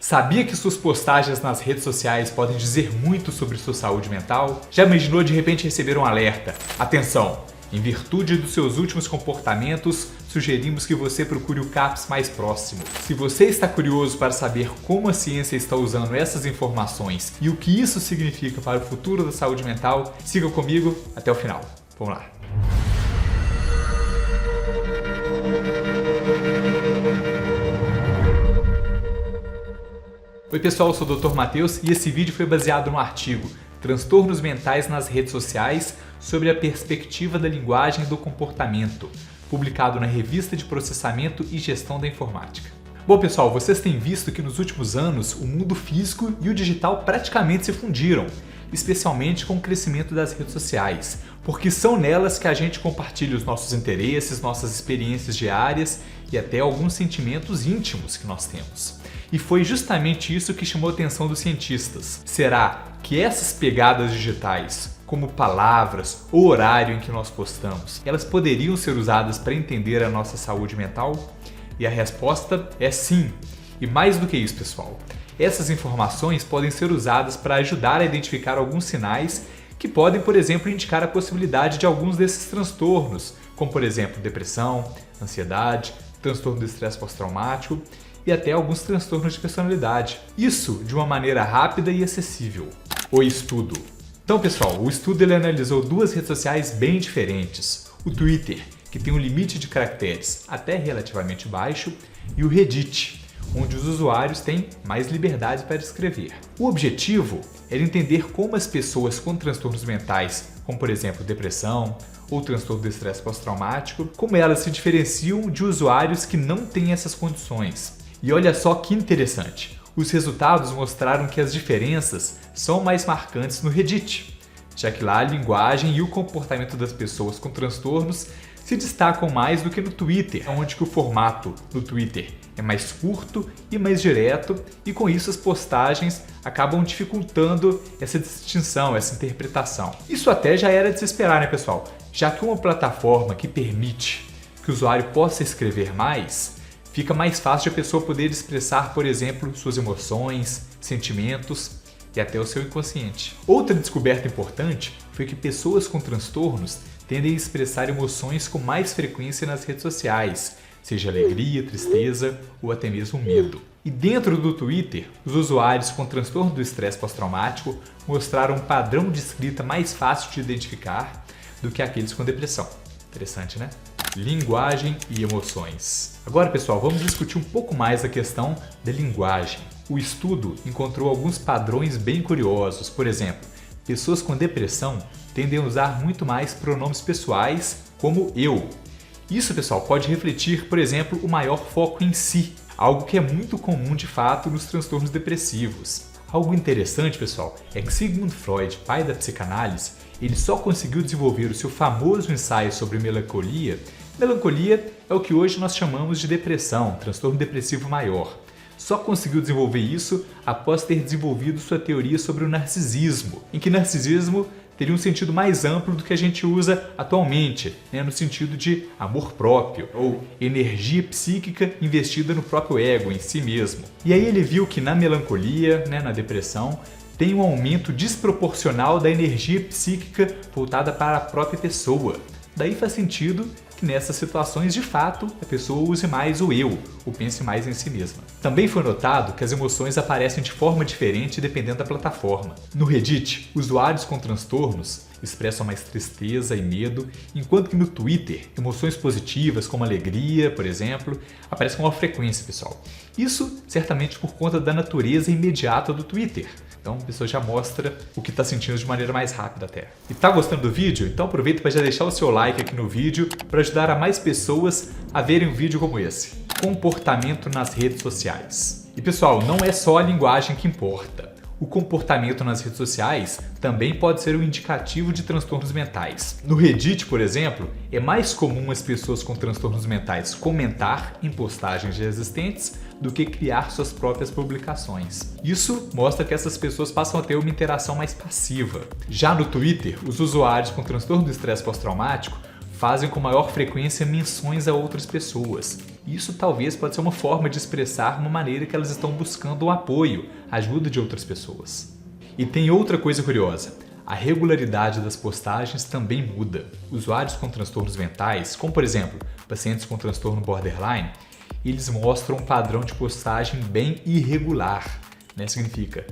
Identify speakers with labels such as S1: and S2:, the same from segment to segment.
S1: Sabia que suas postagens nas redes sociais podem dizer muito sobre sua saúde mental? Já imaginou de repente receber um alerta? Atenção! Em virtude dos seus últimos comportamentos, sugerimos que você procure o CAPS mais próximo. Se você está curioso para saber como a ciência está usando essas informações e o que isso significa para o futuro da saúde mental, siga comigo até o final. Vamos lá! Oi pessoal, eu sou o Dr. Matheus e esse vídeo foi baseado no artigo Transtornos Mentais nas Redes Sociais sobre a Perspectiva da Linguagem e do Comportamento, publicado na Revista de Processamento e Gestão da Informática. Bom pessoal, vocês têm visto que nos últimos anos o mundo físico e o digital praticamente se fundiram, especialmente com o crescimento das redes sociais, porque são nelas que a gente compartilha os nossos interesses, nossas experiências diárias e até alguns sentimentos íntimos que nós temos. E foi justamente isso que chamou a atenção dos cientistas. Será que essas pegadas digitais, como palavras ou horário em que nós postamos, elas poderiam ser usadas para entender a nossa saúde mental? E a resposta é sim. E mais do que isso, pessoal, essas informações podem ser usadas para ajudar a identificar alguns sinais que podem, por exemplo, indicar a possibilidade de alguns desses transtornos, como por exemplo depressão, ansiedade, transtorno do estresse pós-traumático e até alguns transtornos de personalidade. Isso de uma maneira rápida e acessível. O estudo. Então pessoal, o estudo ele analisou duas redes sociais bem diferentes. O Twitter, que tem um limite de caracteres até relativamente baixo, e o Reddit, onde os usuários têm mais liberdade para escrever. O objetivo era entender como as pessoas com transtornos mentais, como por exemplo depressão ou transtorno do estresse pós-traumático, como elas se diferenciam de usuários que não têm essas condições. E olha só que interessante, os resultados mostraram que as diferenças são mais marcantes no Reddit, já que lá a linguagem e o comportamento das pessoas com transtornos se destacam mais do que no Twitter, onde que o formato no Twitter é mais curto e mais direto, e com isso as postagens acabam dificultando essa distinção, essa interpretação. Isso até já era de se esperar, né pessoal? Já que uma plataforma que permite que o usuário possa escrever mais, fica mais fácil de a pessoa poder expressar, por exemplo, suas emoções, sentimentos e até o seu inconsciente. Outra descoberta importante foi que pessoas com transtornos tendem a expressar emoções com mais frequência nas redes sociais, seja alegria, tristeza ou até mesmo medo. E dentro do Twitter, os usuários com transtorno do estresse pós-traumático mostraram um padrão de escrita mais fácil de identificar do que aqueles com depressão. Interessante, né? Linguagem e emoções. Agora, pessoal, vamos discutir um pouco mais a questão da linguagem. O estudo encontrou alguns padrões bem curiosos. Por exemplo, pessoas com depressão tendem a usar muito mais pronomes pessoais, como eu. Isso, pessoal, pode refletir, por exemplo, o maior foco em si, algo que é muito comum, de fato, nos transtornos depressivos. Algo interessante, pessoal, é que Sigmund Freud, pai da psicanálise, ele só conseguiu desenvolver o seu famoso ensaio sobre melancolia. Melancolia é o que hoje nós chamamos de depressão, transtorno depressivo maior. Só conseguiu desenvolver isso após ter desenvolvido sua teoria sobre o narcisismo, em que narcisismo teria um sentido mais amplo do que a gente usa atualmente, no sentido de amor próprio ou energia psíquica investida no próprio ego, em si mesmo. E aí ele viu que na melancolia, na depressão, tem um aumento desproporcional da energia psíquica voltada para a própria pessoa. Daí faz sentido que nessas situações, de fato, a pessoa use mais o eu, ou pense mais em si mesma. Também foi notado que as emoções aparecem de forma diferente dependendo da plataforma. No Reddit, usuários com transtornos expressam mais tristeza e medo, enquanto que no Twitter, emoções positivas como alegria, por exemplo, aparecem com maior frequência, pessoal. Isso certamente por conta da natureza imediata do Twitter. Então a pessoa já mostra o que está sentindo de maneira mais rápida até. E tá gostando do vídeo? Então aproveita para já deixar o seu like aqui no vídeo para ajudar a mais pessoas a verem um vídeo como esse. Comportamento nas redes sociais. E pessoal, não é só a linguagem que importa. O comportamento nas redes sociais também pode ser um indicativo de transtornos mentais. No Reddit, por exemplo, é mais comum as pessoas com transtornos mentais comentar em postagens já existentes do que criar suas próprias publicações. Isso mostra que essas pessoas passam a ter uma interação mais passiva. Já no Twitter, os usuários com transtorno do estresse pós-traumático fazem com maior frequência menções a outras pessoas. E isso talvez pode ser uma forma de expressar uma maneira que elas estão buscando o apoio, a ajuda de outras pessoas. E tem outra coisa curiosa. A regularidade das postagens também muda. Usuários com transtornos mentais, como por exemplo, pacientes com transtorno borderline, eles mostram um padrão de postagem bem irregular, né? Significa,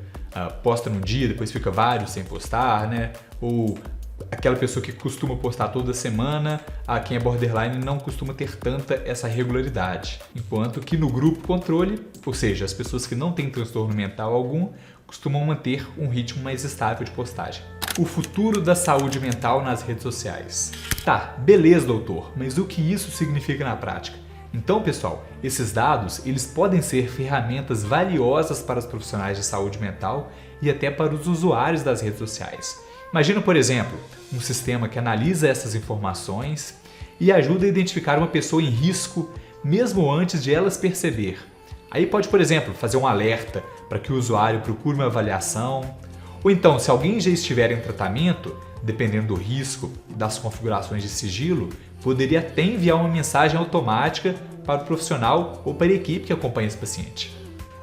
S1: posta num dia, depois fica vários sem postar, né? Ou aquela pessoa que costuma postar toda semana, quem é borderline não costuma ter tanta essa regularidade. Enquanto que no grupo controle, ou seja, as pessoas que não têm transtorno mental algum, costumam manter um ritmo mais estável de postagem. O futuro da saúde mental nas redes sociais. Tá, beleza, doutor, mas o que isso significa na prática? Então, pessoal, esses dados eles podem ser ferramentas valiosas para os profissionais de saúde mental e até para os usuários das redes sociais. Imagina, por exemplo, um sistema que analisa essas informações e ajuda a identificar uma pessoa em risco mesmo antes de elas perceber. Aí pode, por exemplo, fazer um alerta para que o usuário procure uma avaliação. Ou então, se alguém já estiver em tratamento, dependendo do risco e das configurações de sigilo, poderia até enviar uma mensagem automática para o profissional ou para a equipe que acompanha esse paciente.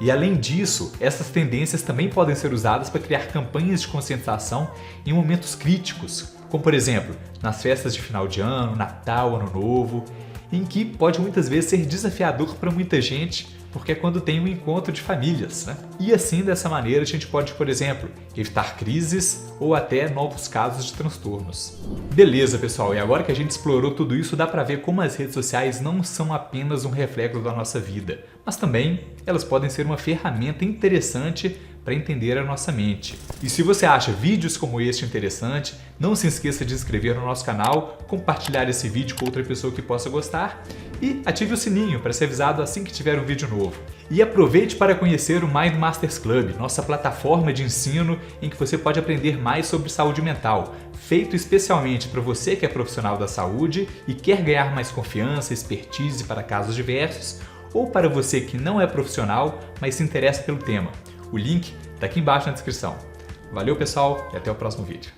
S1: E além disso, essas tendências também podem ser usadas para criar campanhas de conscientização em momentos críticos, como por exemplo, nas festas de final de ano, Natal, Ano Novo, em que pode muitas vezes ser desafiador para muita gente, porque é quando tem um encontro de famílias, né? E assim, dessa maneira, a gente pode, por exemplo, evitar crises ou até novos casos de transtornos. Beleza, pessoal, e agora que a gente explorou tudo isso, dá para ver como as redes sociais não são apenas um reflexo da nossa vida, mas também elas podem ser uma ferramenta interessante para entender a nossa mente. E se você acha vídeos como este interessante, não se esqueça de se inscrever no nosso canal, compartilhar esse vídeo com outra pessoa que possa gostar e ative o sininho para ser avisado assim que tiver um vídeo novo. E aproveite para conhecer o Mind Masters Club, nossa plataforma de ensino em que você pode aprender mais sobre saúde mental, feito especialmente para você que é profissional da saúde e quer ganhar mais confiança, expertise para casos diversos, ou para você que não é profissional, mas se interessa pelo tema. O link está aqui embaixo na descrição. Valeu, pessoal, e até o próximo vídeo.